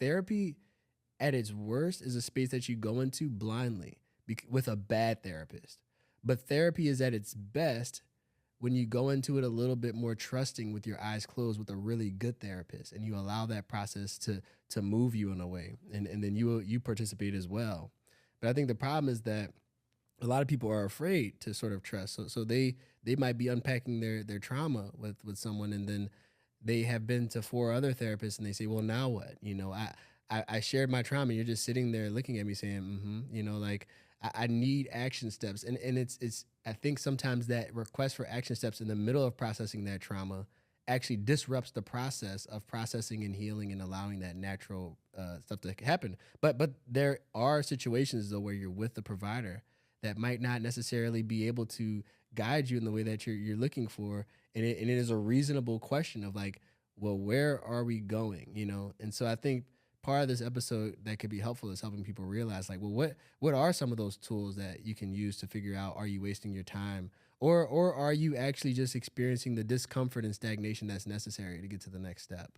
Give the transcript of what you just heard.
therapy at its worst is a space that you go into blindly with a bad therapist. But therapy is at its best when you go into it a little bit more trusting with your eyes closed with a really good therapist and you allow that process to move you in a way and then you participate as well. But I think the problem is that a lot of people are afraid to sort of trust. So they might be unpacking their trauma with someone, and then they have been to four other therapists, and they say, "Well, now what?" I shared my trauma. You're just sitting there looking at me, saying, "Mm-hmm." Like I need action steps, and it's. I think sometimes that request for action steps in the middle of processing that trauma actually disrupts the process of processing and healing and allowing that natural stuff to happen. But there are situations though where you're with the provider that might not necessarily be able to guide you in the way that you're looking for, and it is a reasonable question of like, well, where are we going? And so I think part of this episode that could be helpful is helping people realize like, well, what are some of those tools that you can use to figure out, are you wasting your time, or are you actually just experiencing the discomfort and stagnation that's necessary to get to the next step?